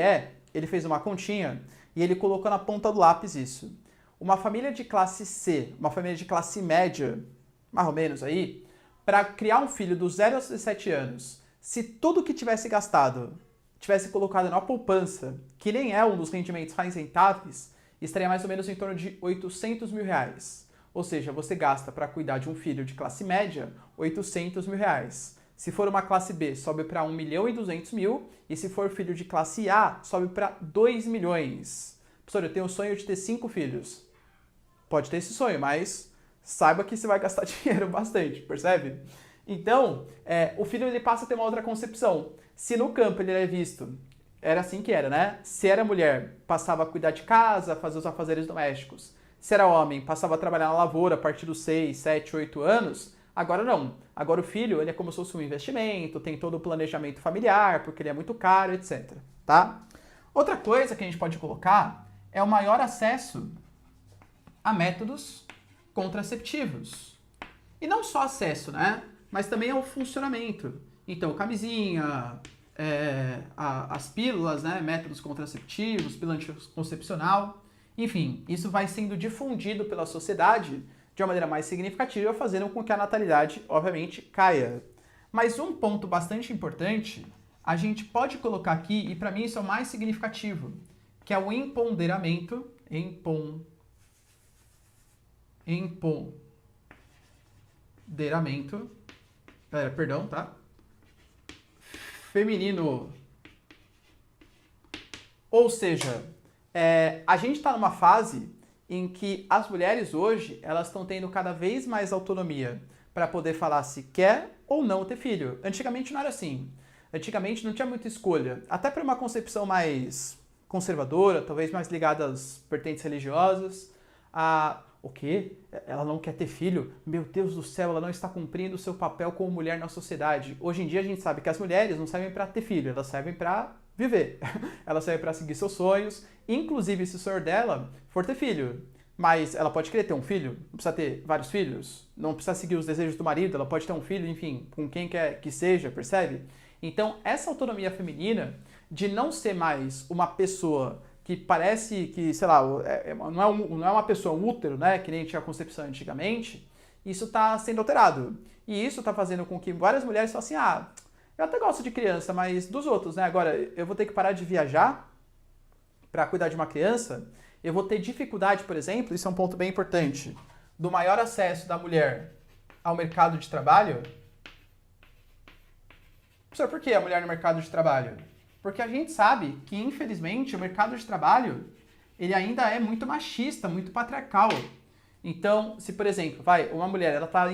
ele fez uma continha e ele colocou na ponta do lápis isso. Uma família de classe C, uma família de classe média, mais ou menos aí, para criar um filho dos 0 aos 17 anos, se tudo que tivesse gastado tivesse colocado na poupança, que nem é um dos rendimentos mais rentáveis, estaria mais ou menos em torno de 800 mil reais. Ou seja, você gasta para cuidar de um filho de classe média 800 mil reais. Se for uma classe B, sobe para 1.200.000, e se for filho de classe A, sobe para 2 milhões. Professor, eu tenho o sonho de ter 5 filhos. Pode ter esse sonho, mas saiba que você vai gastar dinheiro bastante, percebe? Então, o filho ele passa a ter uma outra concepção. Se no campo ele é visto, era assim que era, né? Se era mulher, passava a cuidar de casa, fazer os afazeres domésticos. Se era homem, passava a trabalhar na lavoura a partir dos 6, 7, 8 anos. Agora não. Agora o filho, ele é como se fosse um investimento, tem todo o planejamento familiar, porque ele é muito caro, etc. Tá? Outra coisa que a gente pode colocar é o maior acesso a métodos contraceptivos. E não só acesso, né? Mas também ao funcionamento. Então, camisinha, as pílulas, né? Métodos contraceptivos, pílula anticoncepcional. Enfim, isso vai sendo difundido pela sociedade de uma maneira mais significativa, fazendo com que a natalidade, obviamente, caia. Mas um ponto bastante importante, a gente pode colocar aqui, e para mim isso é o mais significativo, que é o empoderamento, perdão, tá? Feminino. Ou seja, a gente está numa fase em que as mulheres hoje, elas estão tendo cada vez mais autonomia para poder falar se quer ou não ter filho. Antigamente não era assim. Antigamente não tinha muita escolha. Até para uma concepção mais conservadora, talvez mais ligada às vertentes religiosas. O quê? Ela não quer ter filho? Meu Deus do céu, ela não está cumprindo o seu papel como mulher na sociedade. Hoje em dia a gente sabe que as mulheres não servem para ter filho, elas servem para viver. Elas servem para seguir seus sonhos, inclusive se o sonho dela for ter filho. Mas ela pode querer ter um filho, não precisa ter vários filhos, não precisa seguir os desejos do marido, ela pode ter um filho, enfim, com quem quer que seja, percebe? Então, essa autonomia feminina de não ser mais uma pessoa que parece que, sei lá, não é uma pessoa, um útero, né, que nem tinha concepção antigamente, isso está sendo alterado. E isso está fazendo com que várias mulheres falem assim, eu até gosto de criança, mas dos outros, né? Agora, eu vou ter que parar de viajar para cuidar de uma criança, eu vou ter dificuldade, por exemplo, isso é um ponto bem importante, do maior acesso da mulher ao mercado de trabalho. Professor, por que a mulher no mercado de trabalho? Porque a gente sabe que, infelizmente, o mercado de trabalho, ele ainda é muito machista, muito patriarcal. Então, se, por exemplo, uma mulher, ela tá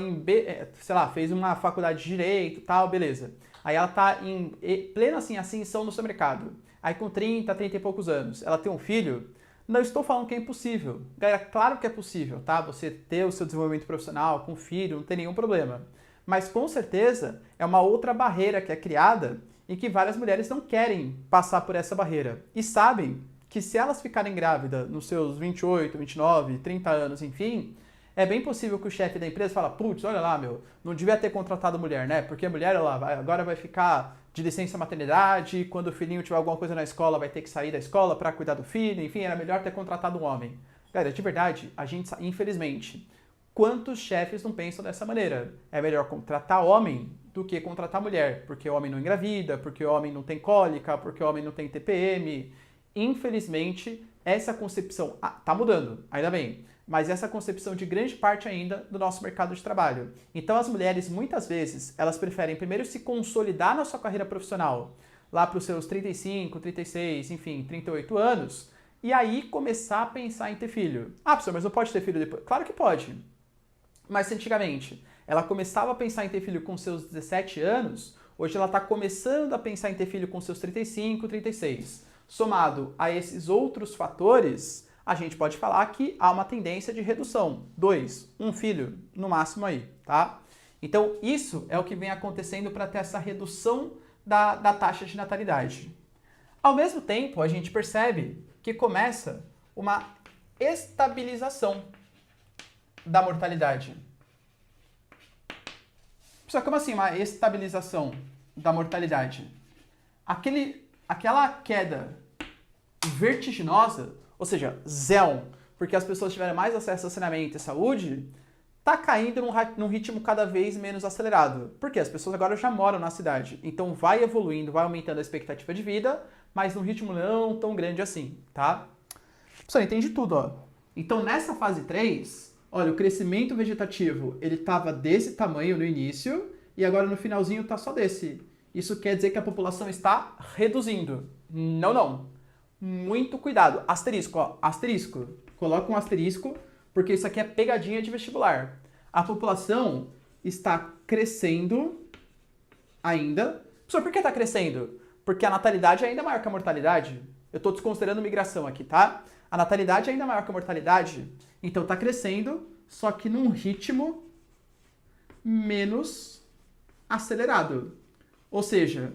fez uma faculdade de direito, tal, beleza. Aí ela tá em plena ascensão no seu mercado. Aí com 30 e poucos anos, ela tem um filho. Não estou falando que é impossível. Galera, claro que é possível, tá? Você ter o seu desenvolvimento profissional com filho, não tem nenhum problema. Mas com certeza é uma outra barreira que é criada e que várias mulheres não querem passar por essa barreira. E sabem que se elas ficarem grávidas nos seus 28, 29, 30 anos, enfim, é bem possível que o chefe da empresa fala, putz, olha lá, não devia ter contratado mulher, né? Porque a mulher agora vai ficar de licença maternidade, quando o filhinho tiver alguma coisa na escola, vai ter que sair da escola para cuidar do filho, enfim, era melhor ter contratado um homem. Galera, de verdade, a gente, infelizmente, quantos chefes não pensam dessa maneira? É melhor contratar homem do que contratar mulher, porque o homem não engravida, porque o homem não tem cólica, porque o homem não tem TPM. Infelizmente, essa concepção tá mudando, ainda bem, mas essa concepção de grande parte ainda do nosso mercado de trabalho. Então as mulheres, muitas vezes, elas preferem primeiro se consolidar na sua carreira profissional, lá para os seus 35, 36, enfim, 38 anos, e aí começar a pensar em ter filho. Professor, mas não pode ter filho depois? Claro que pode. Mas se antigamente ela começava a pensar em ter filho com seus 17 anos, hoje ela está começando a pensar em ter filho com seus 35, 36. Somado a esses outros fatores, a gente pode falar que há uma tendência de redução. 2, um filho, no máximo aí, tá? Então, isso é o que vem acontecendo para ter essa redução da taxa de natalidade. Ao mesmo tempo, a gente percebe que começa uma estabilização da mortalidade. Só como assim uma estabilização da mortalidade? Aquela queda vertiginosa, ou seja, zero, porque as pessoas tiveram mais acesso a saneamento e saúde, está caindo num ritmo cada vez menos acelerado. Porque as pessoas agora já moram na cidade. Então vai evoluindo, vai aumentando a expectativa de vida, mas num ritmo não tão grande assim, tá? Pessoal, entende tudo, ó. Então nessa fase 3, olha, o crescimento vegetativo, ele estava desse tamanho no início e agora no finalzinho está só desse. Isso quer dizer que a população está reduzindo. Não. Muito cuidado. Asterisco, ó. Asterisco. Coloca um asterisco, porque isso aqui é pegadinha de vestibular. A população está crescendo ainda. Professor, por que está crescendo? Porque a natalidade é ainda maior que a mortalidade. Eu estou desconsiderando migração aqui, tá? A natalidade é ainda maior que a mortalidade. Então está crescendo, só que num ritmo menos acelerado. Ou seja,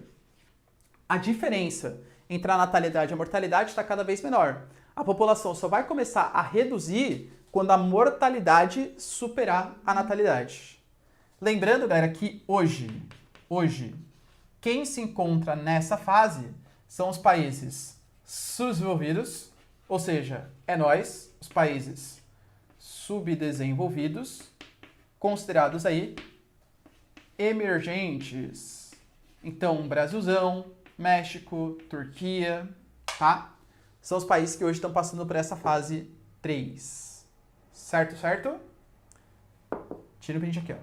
a diferença entre a natalidade e a mortalidade está cada vez menor. A população só vai começar a reduzir quando a mortalidade superar a natalidade. Lembrando, galera, que hoje, quem se encontra nessa fase são os países subdesenvolvidos, ou seja, é nós, os países subdesenvolvidos, considerados aí emergentes. Então, Brasilzão, México, Turquia, tá? São os países que hoje estão passando por essa fase 3. Certo, certo? Tira o print aqui, ó.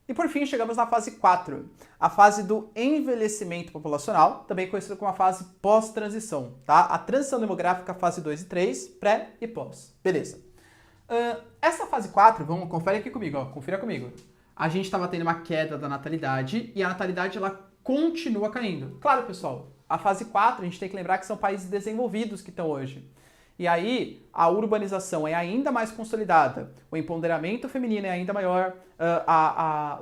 E por fim, chegamos na fase 4, a fase do envelhecimento populacional, também conhecida como a fase pós-transição, tá? A transição demográfica, fase 2 e 3, pré e pós. Beleza. Essa fase 4, confere aqui comigo, ó, confira comigo. A gente estava tendo uma queda da natalidade e a natalidade ela continua caindo. Claro, pessoal, a fase 4 a gente tem que lembrar que são países desenvolvidos que estão hoje. E aí a urbanização é ainda mais consolidada, o empoderamento feminino é ainda maior,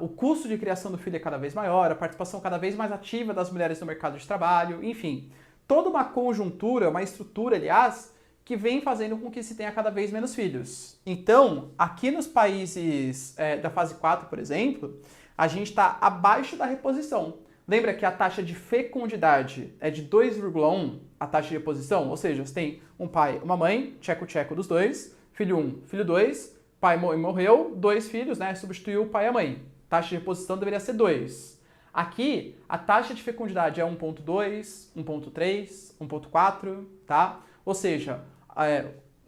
o custo de criação do filho é cada vez maior, a participação cada vez mais ativa das mulheres no mercado de trabalho, enfim. Toda uma conjuntura, uma estrutura, aliás, que vem fazendo com que se tenha cada vez menos filhos. Então, aqui nos países da fase 4, por exemplo, a gente está abaixo da reposição. Lembra que a taxa de fecundidade é de 2,1, a taxa de reposição? Ou seja, você tem um pai, uma mãe, tcheco-tcheco dos dois, filho 1, filho 2, pai morreu, 2 filhos, né? Substituiu o pai e a mãe. Taxa de reposição deveria ser 2. Aqui, a taxa de fecundidade é 1,2, 1,3, 1,4, tá? Ou seja,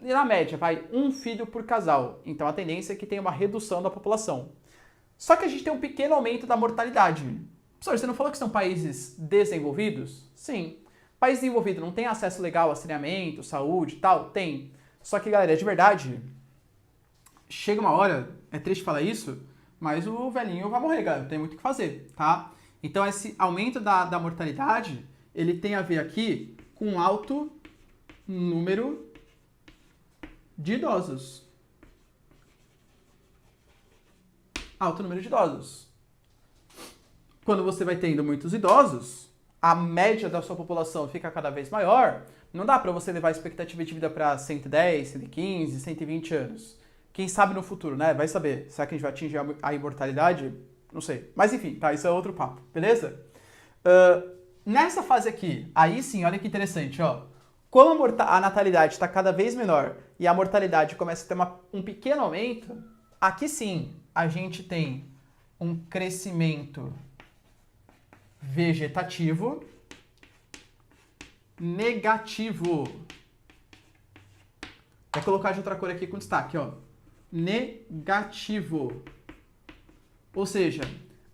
na média, vai um filho por casal. Então, a tendência é que tenha uma redução da população. Só que a gente tem um pequeno aumento da mortalidade. Professor, você não falou que são países desenvolvidos? Sim. País desenvolvido não tem acesso legal a saneamento, saúde e tal? Tem. Só que, galera, de verdade, chega uma hora, é triste falar isso, mas o velhinho vai morrer, galera. Tem muito o que fazer, tá? Então, esse aumento da mortalidade, ele tem a ver aqui com um alto número de idosos. Alto número de idosos. Quando você vai tendo muitos idosos, a média da sua população fica cada vez maior, não dá para você levar a expectativa de vida para 110, 115, 120 anos. Quem sabe no futuro, né? Vai saber. Será que a gente vai atingir a imortalidade? Não sei. Mas enfim, tá? Isso é outro papo, beleza? Nessa fase aqui, aí sim, olha que interessante, ó. Como a natalidade está cada vez menor e a mortalidade começa a ter um pequeno aumento, aqui sim a gente tem um crescimento vegetativo negativo. Vou colocar de outra cor aqui com destaque, ó. Negativo. Ou seja,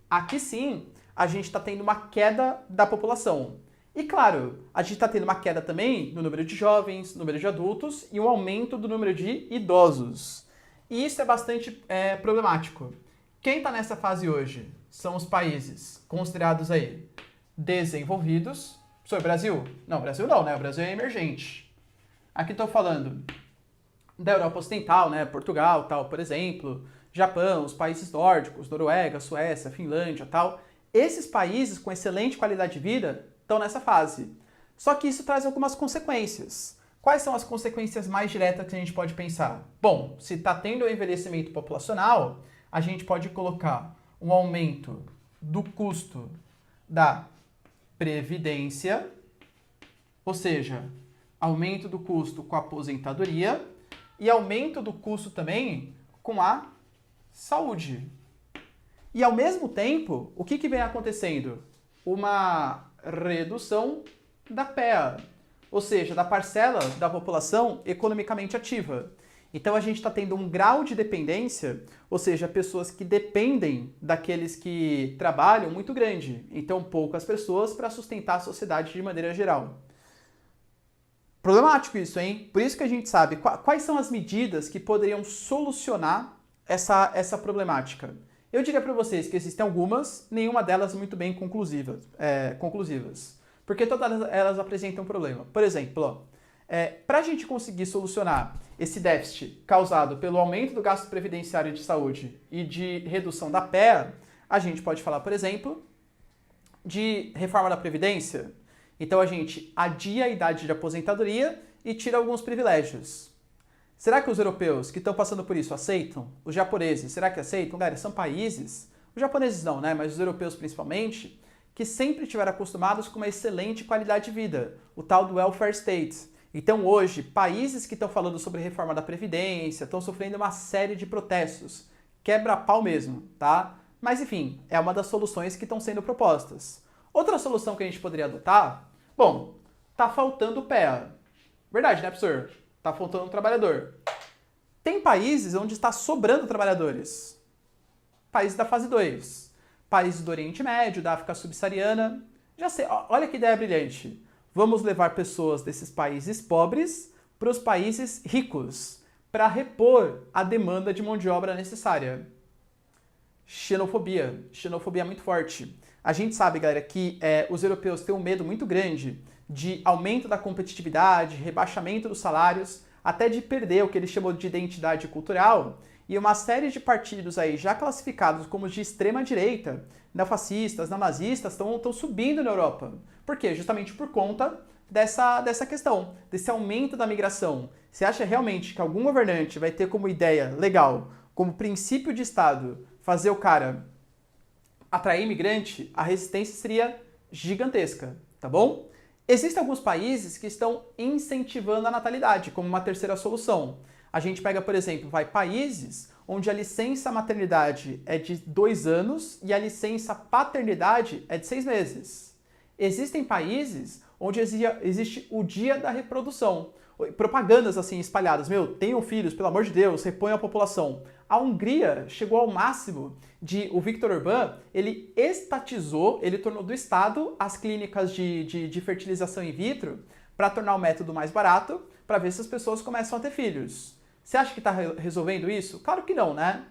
aqui sim a gente está tendo uma queda da população. E claro, a gente está tendo uma queda também no número de jovens, no número de adultos e um aumento do número de idosos. E isso é bastante problemático. Quem está nessa fase hoje são os países considerados aí desenvolvidos. Professor, Brasil? Não, Brasil não, né? O Brasil é emergente. Aqui estou falando da Europa Ocidental, né? Portugal, tal, por exemplo. Japão, os países nórdicos, Noruega, Suécia, Finlândia, tal. Esses países com excelente qualidade de vida estão nessa fase. Só que isso traz algumas consequências. Quais são as consequências mais diretas que a gente pode pensar? Bom, se está tendo um envelhecimento populacional, a gente pode colocar um aumento do custo da previdência, ou seja, aumento do custo com a aposentadoria e aumento do custo também com a saúde. E ao mesmo tempo, o que vem acontecendo? Uma redução da PEA, ou seja, da parcela da população economicamente ativa. Então a gente está tendo um grau de dependência, ou seja, pessoas que dependem daqueles que trabalham muito grande. Então poucas pessoas para sustentar a sociedade de maneira geral. Problemático isso, hein? Por isso que a gente sabe quais são as medidas que poderiam solucionar essa problemática. Eu diria para vocês que existem algumas, nenhuma delas muito bem conclusivas. Porque todas elas apresentam um problema. Por exemplo, para a gente conseguir solucionar esse déficit causado pelo aumento do gasto previdenciário de saúde e de redução da PEA, a gente pode falar, por exemplo, de reforma da Previdência. Então a gente adia a idade de aposentadoria e tira alguns privilégios. Será que os europeus que estão passando por isso aceitam? Os japoneses, será que aceitam? Galera, são países, os japoneses não, né? Mas os europeus principalmente, que sempre estiveram acostumados com uma excelente qualidade de vida, o tal do welfare state. Então hoje, países que estão falando sobre reforma da Previdência estão sofrendo uma série de protestos. Quebra-pau mesmo, tá? Mas enfim, é uma das soluções que estão sendo propostas. Outra solução que a gente poderia adotar, bom, tá faltando PEA. Verdade, né, professor? Tá faltando um trabalhador. Tem países onde está sobrando trabalhadores. Países da fase 2. Países do Oriente Médio, da África Subsaariana. Já sei, olha que ideia brilhante. Vamos levar pessoas desses países pobres para os países ricos, para repor a demanda de mão de obra necessária. Xenofobia. Xenofobia muito forte. A gente sabe, galera, que os europeus têm um medo muito grande de aumento da competitividade, rebaixamento dos salários, até de perder o que eles chamam de identidade cultural. E uma série de partidos aí já classificados como de extrema direita, neofascistas, neonazistas, estão subindo na Europa. Por quê? Justamente por conta dessa questão, desse aumento da migração. Você acha realmente que algum governante vai ter como ideia legal, como princípio de Estado, fazer o cara atrair imigrante? A resistência seria gigantesca, tá bom? Existem alguns países que estão incentivando a natalidade como uma terceira solução. A gente pega, por exemplo, países onde a licença maternidade é de 2 anos e a licença paternidade é de 6 meses. Existem países onde existe o dia da reprodução. Propagandas assim espalhadas, tenham filhos, pelo amor de Deus, reponham a população. A Hungria chegou ao máximo o Viktor Orbán, ele estatizou, ele tornou do Estado as clínicas de fertilização in vitro para tornar o método mais barato, para ver se as pessoas começam a ter filhos. Você acha que está resolvendo isso? Claro que não, né?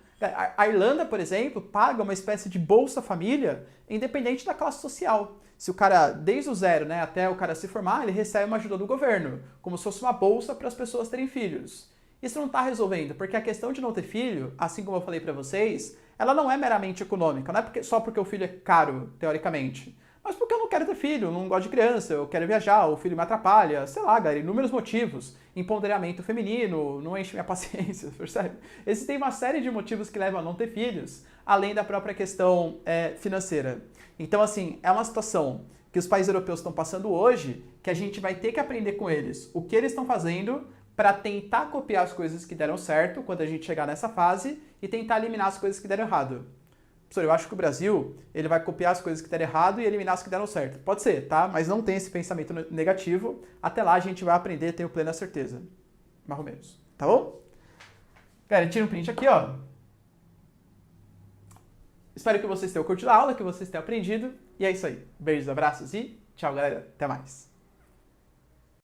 A Irlanda, por exemplo, paga uma espécie de Bolsa Família independente da classe social. Se o cara, desde o zero, né, até o cara se formar, ele recebe uma ajuda do governo, como se fosse uma bolsa para as pessoas terem filhos. Isso não está resolvendo, porque a questão de não ter filho, assim como eu falei para vocês, ela não é meramente econômica, não é só porque o filho é caro, teoricamente, mas porque eu não quero ter filho, não gosto de criança, eu quero viajar, o filho me atrapalha, sei lá, galera, inúmeros motivos. Empoderamento feminino, não enche minha paciência, percebe? Existem uma série de motivos que levam a não ter filhos, além da própria questão financeira. Então, assim, é uma situação que os países europeus estão passando hoje, que a gente vai ter que aprender com eles o que eles estão fazendo para tentar copiar as coisas que deram certo quando a gente chegar nessa fase e tentar eliminar as coisas que deram errado. Professor, eu acho que o Brasil ele vai copiar as coisas que deram errado e eliminar as que deram certo. Pode ser, tá? Mas não tem esse pensamento negativo. Até lá a gente vai aprender, tenho plena certeza. Mais ou menos. Tá bom? Galera, tira um print aqui, ó. Espero que vocês tenham curtido a aula, que vocês tenham aprendido. E é isso aí. Beijos, abraços e tchau, galera. Até mais.